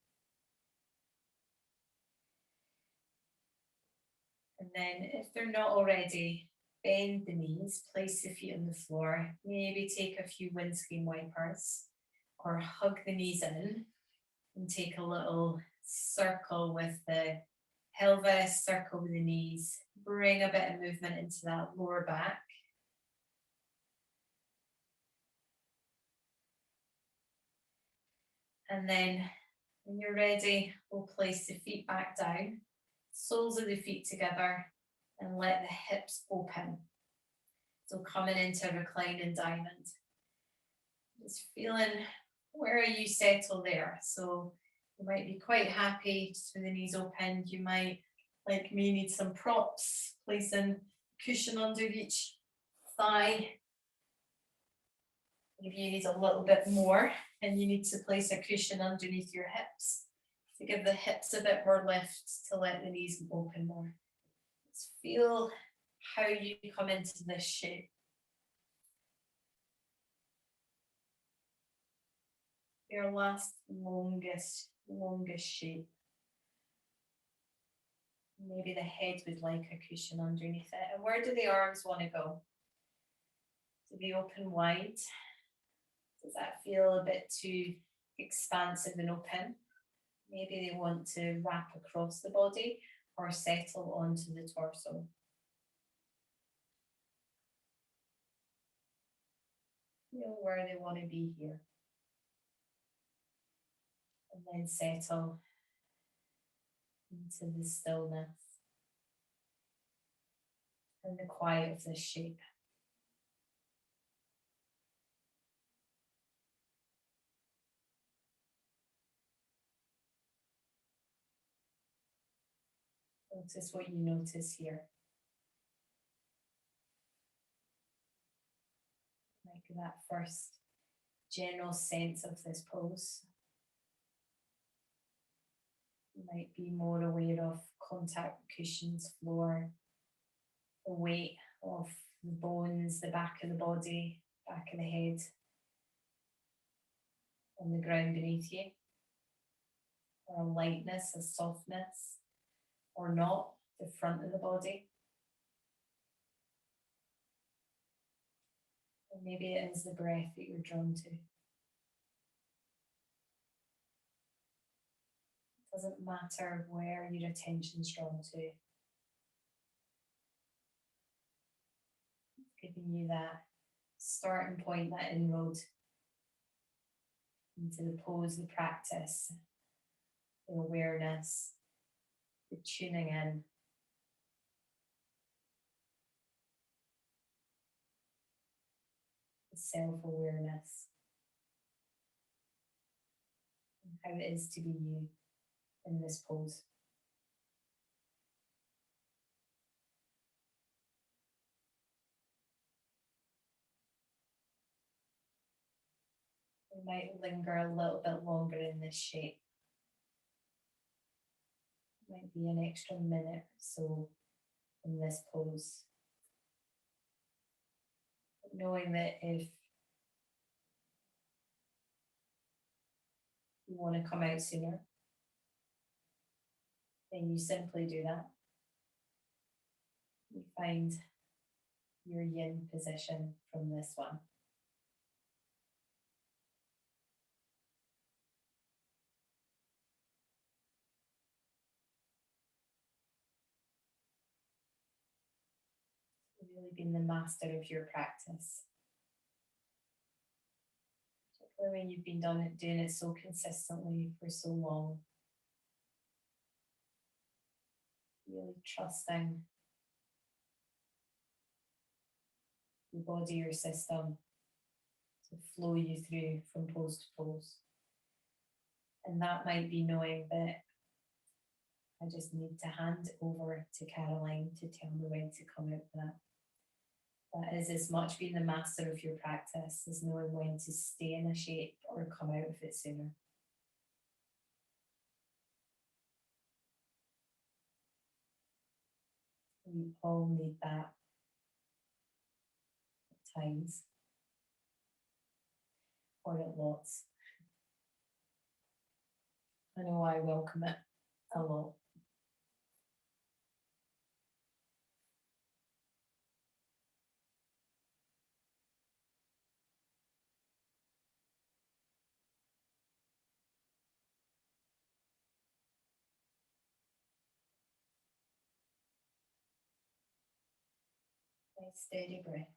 And then if they're not already, bend the knees, place the feet on the floor, maybe take a few windscreen wipers or hug the knees in and take a little circle with the pelvis, circle with the knees, bring a bit of movement into that lower back. And then when you're ready, we'll place the feet back down, soles of the feet together, and let the hips open. So coming into a reclining diamond. Just feeling where you settle there. So you might be quite happy just with the knees open. You might, like me, need some props, placing cushion under each thigh. Maybe you need a little bit more and you need to place a cushion underneath your hips to give the hips a bit more lift, to let the knees open more. Let's feel how you come into this shape. Your last longest shape. Maybe the head would like a cushion underneath it. And where do the arms want to go? Do they open wide? Does that feel a bit too expansive and open? Maybe they want to wrap across the body or settle onto the torso. Feel where they want to be here. And then settle into the stillness and the quiet of this shape. Notice what you notice here. Like that first general sense of this pose. You might be more aware of contact with cushions, floor, the weight of the bones, the back of the body, back of the head, on the ground beneath you, or a lightness, a softness, or not, the front of the body. Or maybe it is the breath that you're drawn to. It doesn't matter where your attention's drawn to. It's giving you that starting point, that inroad into the pose, the practice, the awareness, the tuning in. The self-awareness. And how it is to be you in this pose. We might linger a little bit longer in this shape. Might be an extra minute or so in this pose. But knowing that if you want to come out sooner, then you simply do that. You find your yin position from this one. Really being the master of your practice. Particularly when you've been doing it so consistently for so long. Really trusting your body, your system to flow you through from pose to pose. And that might be knowing that I just need to hand it over to Caroline to tell me when to come out with that. That is as much being the master of your practice as knowing when to stay in a shape or come out of it sooner. We all need that at times, or at lots. I know I welcome it a lot. Nice steady breaths.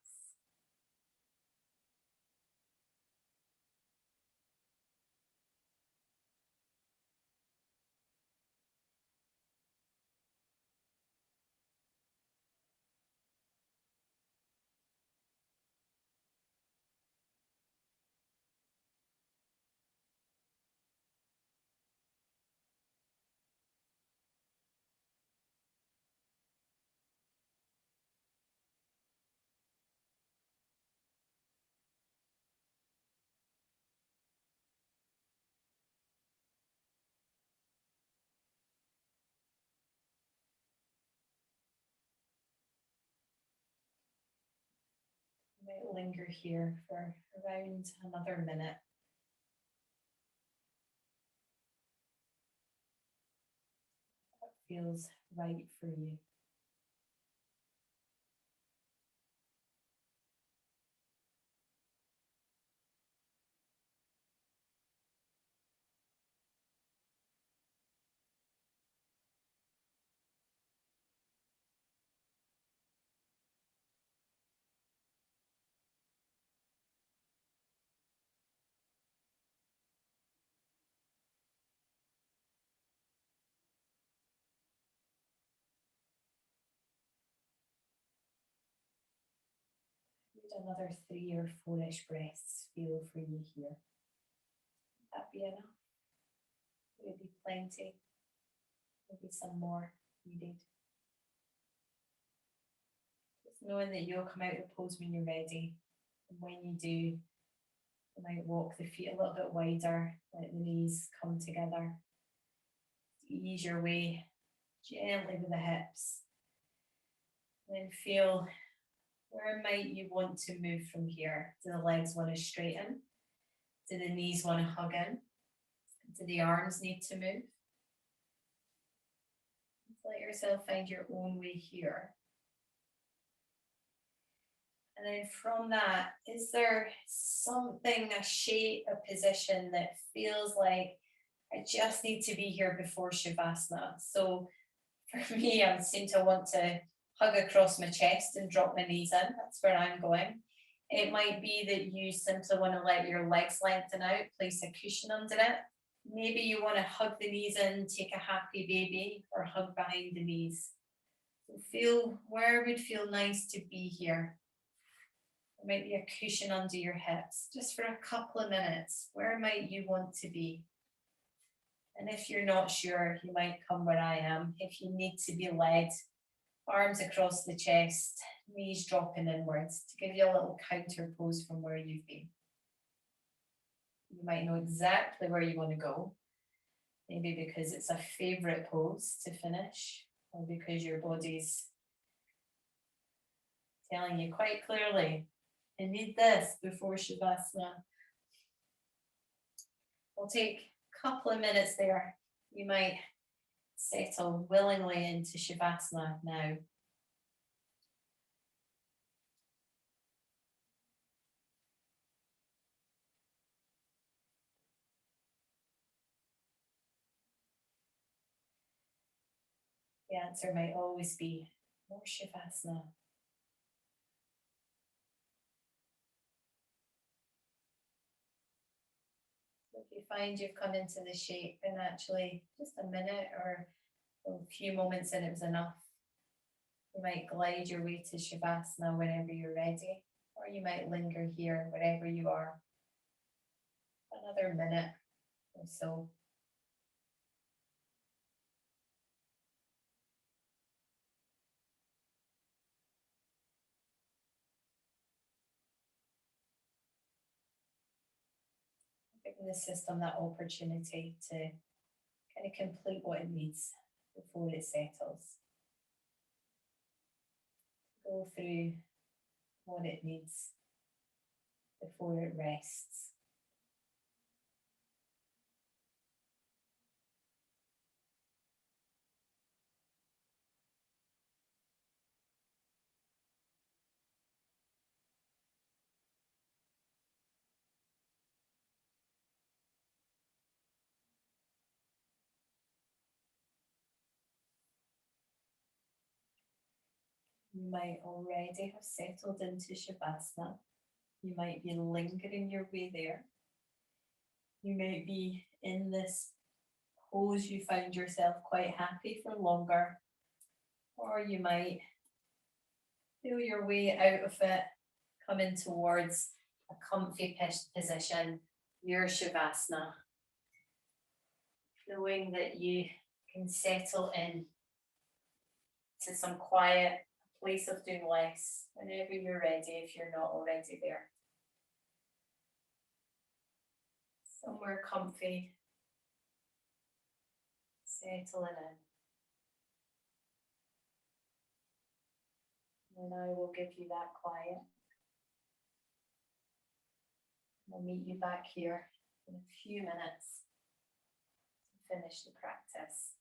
Might linger here for around another minute. That feels right for you. Another 3 or 4-ish breaths feel for you here. Would that be enough? Would it be plenty? Maybe some more needed. Just knowing that you'll come out of the pose when you're ready. And when you do, you might walk the feet a little bit wider, let the knees come together. Ease your way gently with the hips. Then feel, where might you want to move from here? Do the legs want to straighten? Do the knees want to hug in? Do the arms need to move? Let yourself find your own way here. And then from that, is there something, a shape, a position that feels like I just need to be here before Shavasana? So for me, I seem to want to hug across my chest and drop my knees in. That's where I'm going. It might be that you simply want to let your legs lengthen out, place a cushion under it. Maybe you want to hug the knees in, take a happy baby, or hug behind the knees. So feel where it would feel nice to be here. There might be a cushion under your hips, just for a couple of minutes. Where might you want to be? And if you're not sure, you might come where I am. If you need to be led, arms across the chest, knees dropping inwards to give you a little counter pose from where you've been. You might know exactly where you want to go. Maybe because it's a favorite pose to finish, or because your body's telling you quite clearly, I need this before Shavasana. We'll take a couple of minutes there. You might settle willingly into Shavasana now. The answer might always be more Shavasana. find you've come into the shape and actually just a minute or a few moments in it was enough. You might glide your way to Shavasana whenever you're ready, or you might linger here wherever you are. Another minute or so. Giving the system that opportunity to kind of complete what it needs before it settles. Go through what it needs before it rests. You might already have settled into Shavasana. You might be lingering your way there. You might be in this pose you found yourself quite happy for longer, or you might feel your way out of it, coming towards a comfy position, your Shavasana, knowing that you can settle in to some quiet place of doing less whenever you're ready, if you're not already there. Somewhere comfy, settling in. And I will give you that quiet. I'll meet you back here in a few minutes to finish the practice.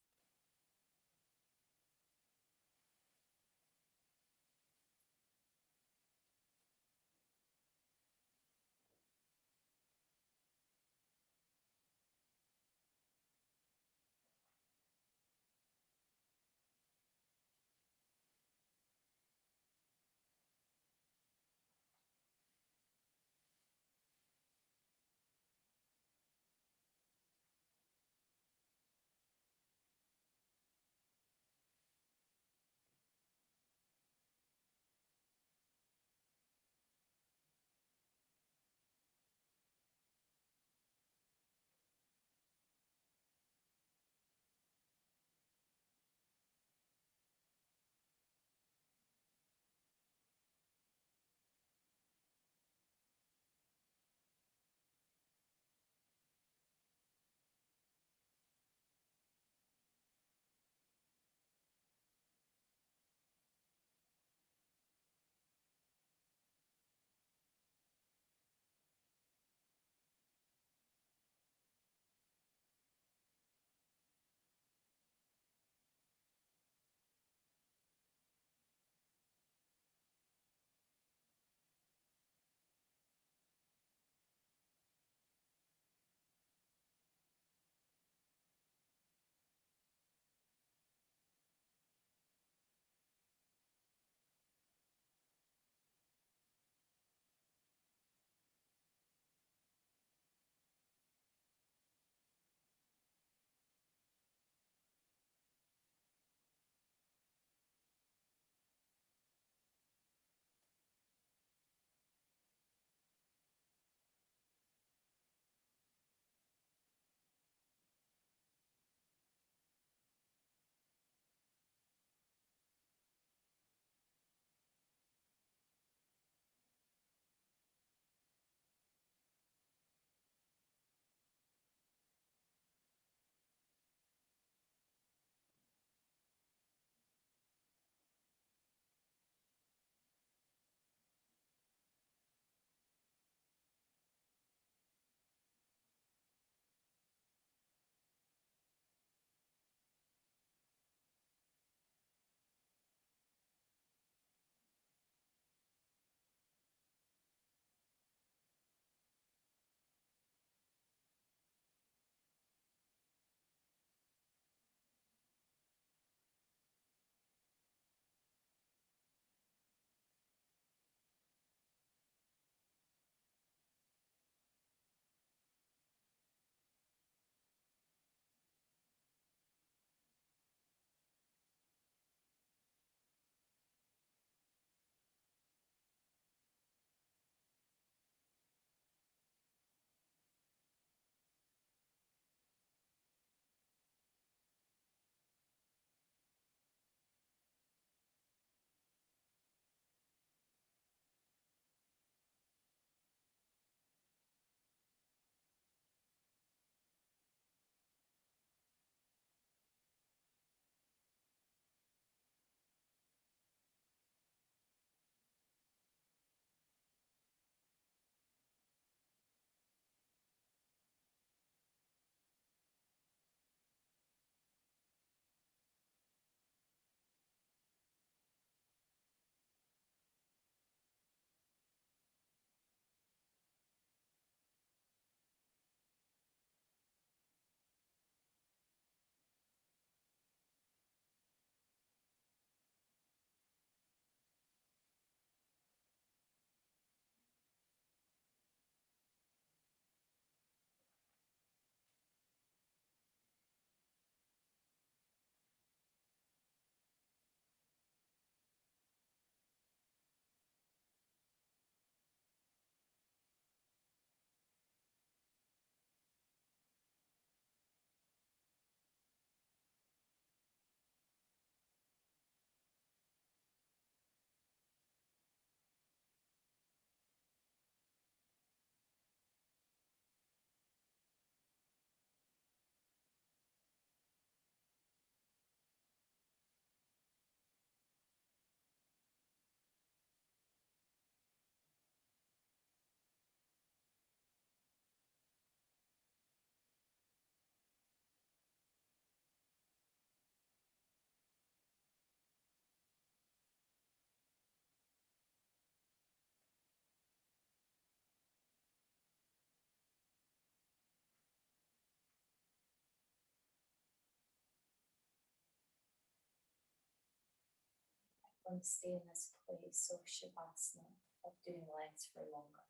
want to stay in this place of Shavasana, of doing legs for longer.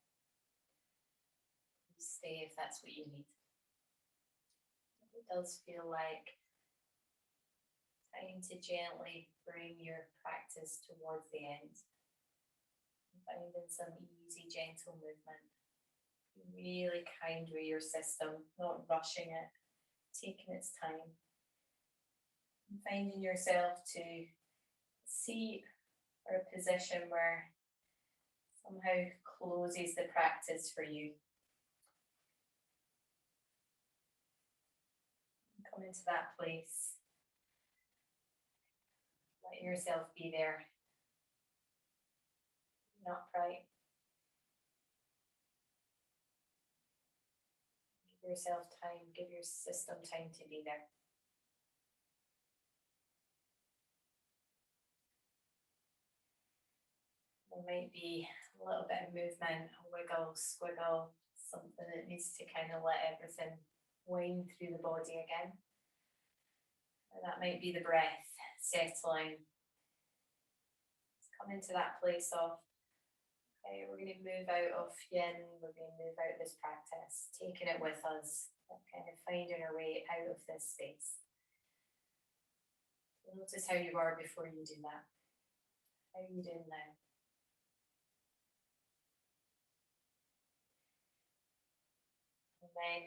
Please stay if that's what you need. It does feel like time to gently bring your practice towards the end. Finding some easy, gentle movement. Really kind with your system, not rushing it, taking its time. And finding yourself to seat or a position where somehow closes the practice for you. Come into that place. Let yourself be there. Not upright. Give yourself time, give your system time to be there. There might be a little bit of movement, a wiggle, squiggle, something that needs to kind of let everything wind through the body again. And that might be the breath settling. Let's come into that place of, okay, we're going to move out of yin, we're going to move out of this practice, taking it with us, kind of finding our way out of this space. So notice how you are before you do that. How are you doing now? And then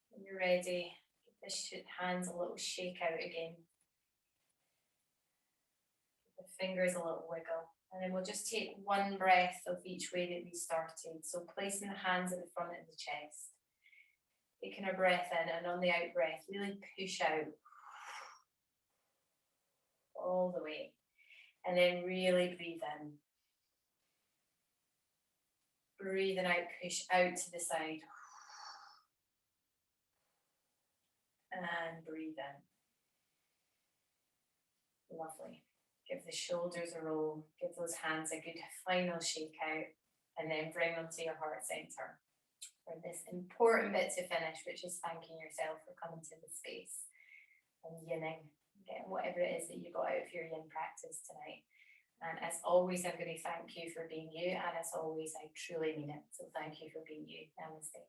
when you're ready, give the hands a little shake out again. Give the fingers a little wiggle. And then we'll just take one breath of each way that we started. So placing the hands at the front of the chest. Taking a breath in, and on the out breath, really push out all the way. And then really breathe in. Breathing out, push out to the side. And breathe in. Lovely. Give the shoulders a roll. Give those hands a good final shake out. And then bring them to your heart center. For this important bit to finish, which is thanking yourself for coming to the space and yinning, getting whatever it is that you got out of your yin practice tonight. And as always, I'm going to thank you for being you. And as always, I truly mean it. So thank you for being you. Namaste.